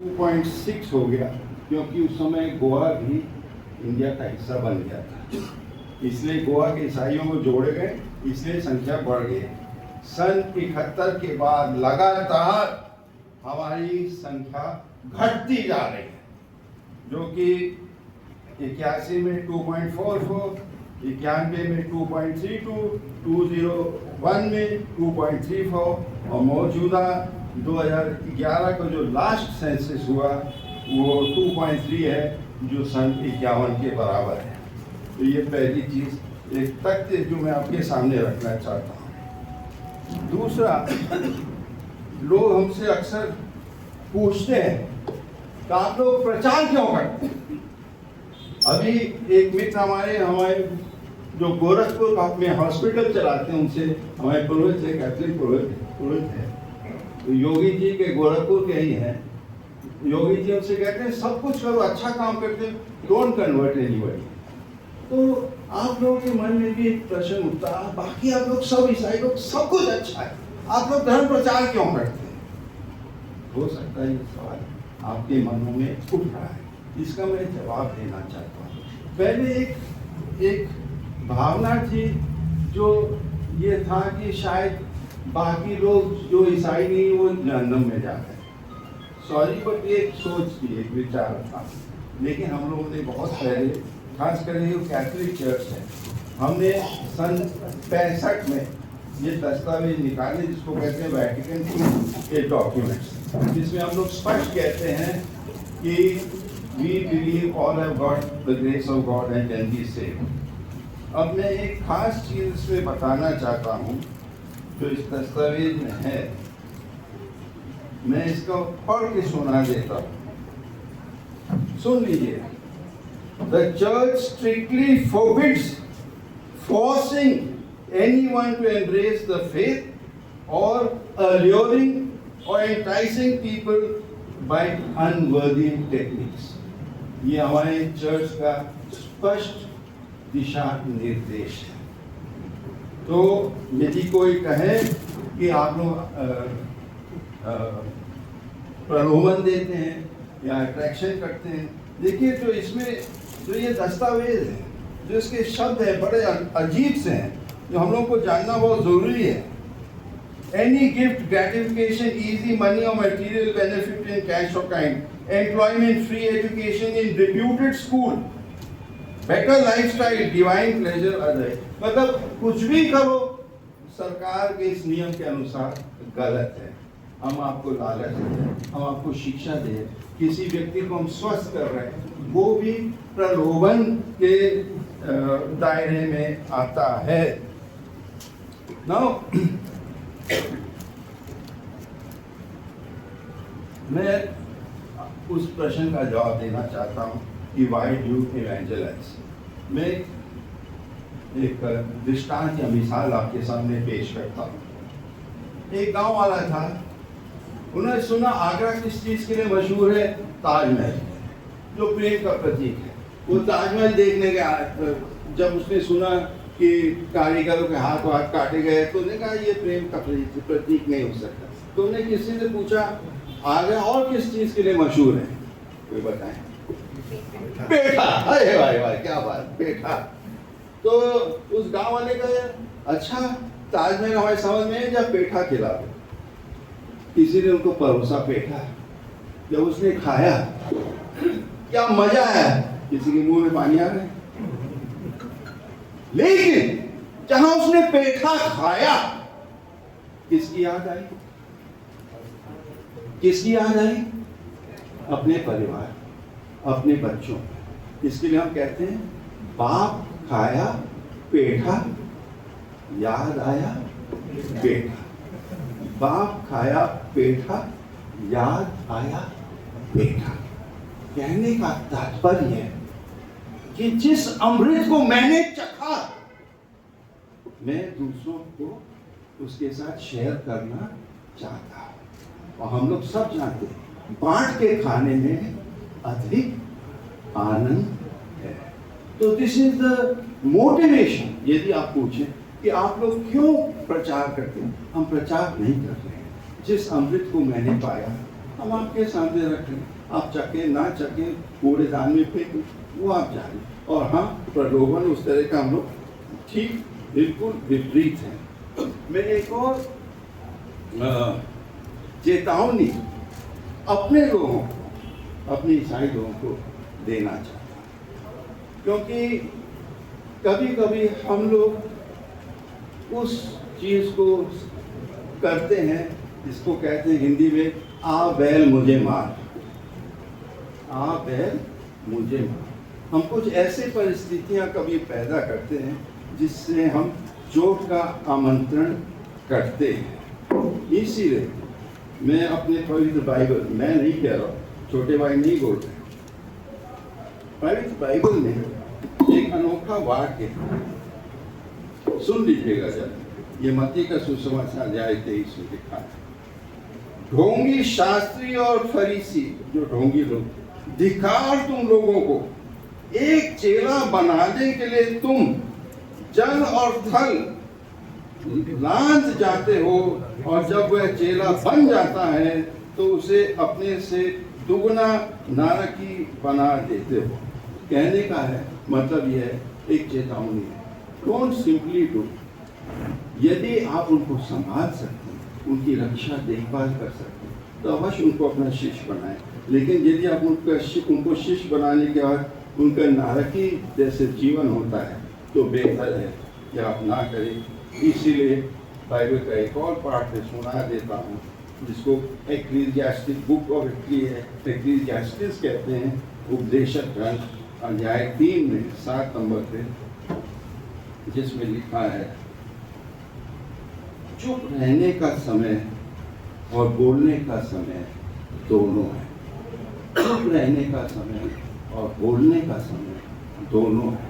2.6 हो गया, क्योंकि उस समय गोवा भी इंडिया का हिस्सा बन गया था, इसलिए गोवा के ईसाइयों को जोड़े गए, इसलिए संख्या बढ़ गई। सन 71 के बाद लगातार हमारी संख्या घटती जा रही है, जो कि 81 में 2.44, 91 में 2.32, 2001 में 2.34 और मौजूदा 2011 का जो लास्ट सेंसस हुआ वो 2.3 है, जो सन 51 के बराबर है। तो ये पहली चीज़, एक तथ्य जो मैं आपके सामने रखना चाहता हूँ। दूसरा, लोग हमसे अक्सर पूछते हैं कि आप लोग प्रचार क्यों करते हैं। अभी एक मित्र हमारे जो गोरखपुर में हॉस्पिटल चलाते हैं, उनसे हमारे पुरोहित है, कैथलिक पुरोहित है, तो योगी जी के गोरखपुर के ही हैं। योगी जी उनसे कहते हैं सब कुछ करो, अच्छा काम करते हैं, डोंट कन्वर्ट एनीबॉडी। तो आप लोगों के मन में भी एक प्रश्न उठता है, बाकी आप लोग सब ईसाई लोग सब कुछ अच्छा है, आप लोग धर्म प्रचार क्यों करते हैं। हो सकता है ये सवाल आपके मनों में उठ रहा है, इसका मैं जवाब देना चाहता हूँ। पहले एक भावना थी जो ये था कि शायद बाकी लोग जो ईसाई नहीं वो जहन्नम में जाते हैं। सॉरी, बट ये एक सोच थी, एक विचार था। लेकिन हम लोगों ने बहुत पहले, खास कर ये कैथलिक चर्च है, हमने सन 65 में ये दस्तावेज निकाले जिसको कहते हैं वैटिकन के डॉक्यूमेंट्स, जिसमें हम लोग स्पष्ट कहते हैं कि we believe all have got the grace of God and can be saved. अब मैं एक खास चीज़ इसमें बताना चाहता हूँ जो इस दस्तावेज में है, मैं इसको पढ़ के सुना देता हूँ, सुन लीजिए। The church strictly forbids forcing anyone to embrace the faith or alluring or enticing people by unworthy techniques. ये हमारे चर्च का स्पष्ट दिशा निर्देश है। तो यदि कोई कहे कि आप लोग प्रलोभन देते हैं या अट्रैक्शन करते हैं, देखिए जो इसमें जो ये दस्तावेज है, जो इसके शब्द हैं बड़े अजीब से हैं, जो हम लोग को जानना बहुत ज़रूरी है। Any gift, gratification, easy money or material benefit in cash or kind, employment, free education in reputed school, better lifestyle, divine pleasure, other, मतलब कुछ भी करो सरकार के इस नियम के अनुसार गलत है। हम आपको लालच दें, हम आपको शिक्षा दें, किसी व्यक्ति को हम स्वस्थ कर रहे हैं, वो भी प्रलोभन के दायरे में आता है। Now, मैं उस प्रश्न का जवाब देना चाहता हूँ कि वाई डू इवेंजलाइज। मैं एक दृष्टांत या मिसाल आपके सामने पेश करता हूँ। एक गांव वाला था, उन्होंने सुना आगरा किस चीज़ के लिए मशहूर है, ताजमहल, जो प्रेम का प्रतीक है। वो ताजमहल देखने गया, जब उसने सुना कि कारीगरों के हाथ काटे गए, तो उन्होंने कहा ये प्रेम का प्रतीक नहीं हो सकता। तो उन्हें किसी से पूछा आगरा और किस चीज़ के लिए मशहूर है, कोई बताएं। पेठा। अरे भाई भाई क्या बात, पेठा। तो उस गांव वाले का अच्छा ताजमहल हमारे समझ में है, जब पेठा खिला दो। किसी ने उनको परोसा पेठा, जब उसने खाया क्या मजा आया, किसी के मुंह में पानी आ रहा है। लेकिन जहां उसने पेठा खाया, किसकी याद आई, किसकी याद आई, अपने परिवार, अपने बच्चों। इसके लिए हम कहते हैं बाप खाया पेठा, याद आया बेटा। बाप खाया पेठा, याद आया बेटा। कहने का तात्पर्य है कि जिस अमृत को मैंने चखा, मैं दूसरों को उसके साथ शेयर करना चाहता हूं। और हम लोग सब जानते हैं बांट के खाने में अधिक आनंद है। तो दिस इज द मोटिवेशन। यदि आप पूछें कि आप लोग क्यों प्रचार करते हैं, हम प्रचार नहीं कर रहे हैं। जिस अमृत को मैंने पाया, हम आपके सामने रखें, आप चखें ना चखें, कूड़ेदान में फेंकें, वो आप जाने। और हाँ, प्रलोभन उस तरह का हम लोग ठीक बिल्कुल विपरीत हैं। मैं एक और चेतावनी अपने लोगों को, अपने ईसाई लोगों को देना चाहता हूँ, क्योंकि कभी कभी हम लोग उस चीज़ को करते हैं जिसको कहते हैं हिंदी में, आ बैल मुझे मार, आ बैल मुझे मार। हम कुछ ऐसे परिस्थितियां कभी पैदा करते हैं जिससे हम चोट का आमंत्रण करते हैं। इसीलिए मैं अपने पवित्र बाइबल, मैं नहीं कह रहा, छोटे भाई नहीं बोल रहे, पवित्र बाइबल में एक अनोखा वाक्य सुन लीजिएगा जरा। ये मत्ती का सुसमाचार अध्याय 23 में लिखा है, ढोंगी शास्त्री और फरीसी, जो ढोंगी लोग, धिक्कार तुम लोगों को, एक चेला बनाने के लिए तुम जल और थल लांच जाते हो, और जब वह चेला बन जाता है तो उसे अपने से दुगना नारकी बना देते हो। कहने का है मतलब यह है, एक चेतावनी है, डोंट सिंपली डू। यदि आप उनको संभाल सकते हैं, उनकी रक्षा देखभाल कर सकते हैं, तो अवश्य उनको अपना शिष्य बनाएं। लेकिन यदि आप उनको शिष्य बनाने के बाद उनका नारकी जैसे जीवन होता है, तो बेहतर है कि आप ना करें। इसीलिए बाइबल का एक और पाठ में सुना देता हूँ, जिसको एक्लीसियास्टिस, बुक ऑफ एक्लीसियास्टिस कहते हैं, उपदेशक ग्रंथ, अध्याय 3 में 7 नंबर पे, जिसमें लिखा है, चुप रहने का समय और बोलने का समय दोनों है। चुप रहने का समय और बोलने का समय दोनों है।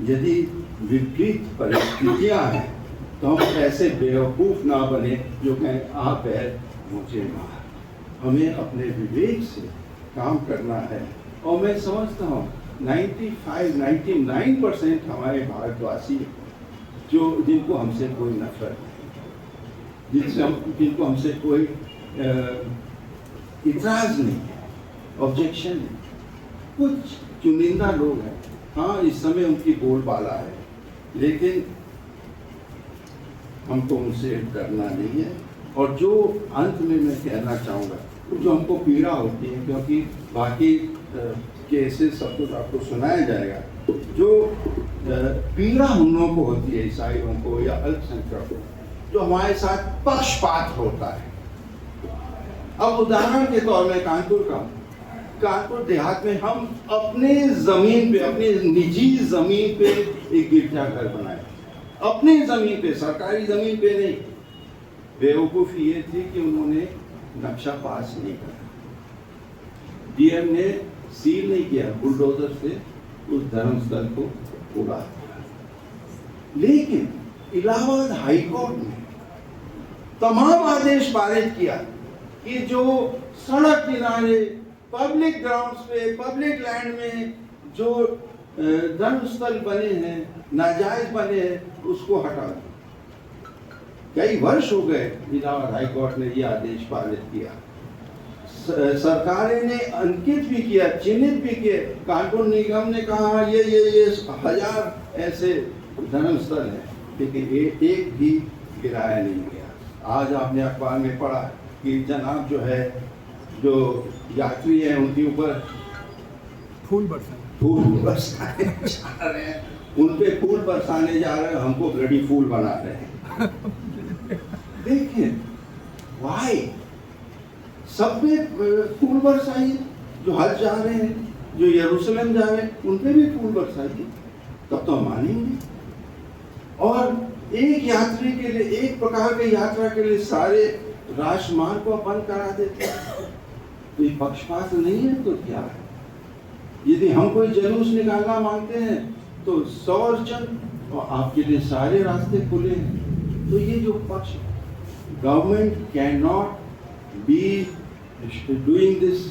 यदि विपरीत परिस्थितियां हैं तो हम ऐसे बेवकूफ़ ना बने जो कहें आ बैल मुझे मार। हमें अपने विवेक से काम करना है। और मैं समझता हूँ 99% हमारे भारतवासी जो जिनको हमसे कोई नफरत नहीं, जिनको हमसे कोई इतराज़ नहीं है, ऑब्जेक्शन नहीं। कुछ चुनिंदा लोग हैं, हाँ इस समय उनकी बोलबाला है, लेकिन हमको उनसे डरना नहीं है। और जो अंत में मैं कहना चाहूँगा, जो हमको पीड़ा होती है, क्योंकि बाकी केसेस सब कुछ आपको सुनाया जाएगा, जो पीड़ा हम लोगों को होती है, ईसाइयों को या अल्पसंख्यकों को, जो हमारे साथ पक्षपात होता है। अब उदाहरण के तौर में कानपुर देहात में हम अपने जमीन पे, अपनी निजी जमीन पे एक गिरजाघर बनाए, अपनी जमीन पे, सरकारी जमीन पे नहीं। बेवकूफ़ी ये थी कि उन्होंने नक्शा पास नहीं करा, डीएम ने सील नहीं किया, बुलडोजर से उस धर्मस्थल को उड़ा दिया। लेकिन इलाहाबाद हाईकोर्ट ने तमाम आदेश पारित किया कि जो सड़क किनारे, पब्लिक ग्राउंड्स पे, पब्लिक लैंड में जो धर्मस्थल बने हैं, नाजायज बने हैं, उसको हटा दो। कई वर्ष हो गए इलाहाबाद हाई कोर्ट ने ये आदेश पारित किया। सरकारें ने अंकित भी किया, चिन्हित भी किए। कानपुर निगम ने कहा ये 1000 ऐसे धर्मस्थल हैं, लेकिन एक भी गिराया नहीं गया। आज आपने अखबार में पढ़ा कि जनाब जो है, जो यात्री हैं, उनके ऊपर फूल बरसाने जा रहे हैं, उन पे फूल बरसाने जा रहे हैं, हमको ब्लडी फूल बना रहे हैं। देखिए वाई सब पे फूल बरसाइए, जो हज जा रहे हैं, जो यरूशलेम जा रहे हैं, उन पे भी फूल बरसाइए, तब तो हम मानेंगे। और एक यात्री के लिए, एक प्रकार के यात्रा के लिए सारे राजमार्ग को बंद करा देते हैं। तो ये पक्षपात नहीं है तो क्या है? यदि हम कोई जुलूस निकालना मांगते हैं तो 100 अर्चन और आपके लिए सारे रास्ते खुले हैं। तो ये जो पक्ष, government can not be doing this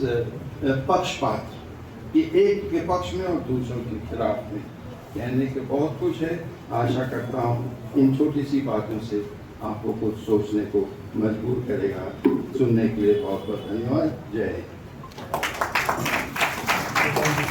पक्षपात, कि एक के पक्ष में और दूसरों के खिलाफ में। कहने के बहुत कुछ है, आशा करता हूँ इन छोटी सी बातों से आपको कुछ सोचने को मजबूर करेगा। सुनने के लिए बहुत बहुत धन्यवाद। जय हिंद।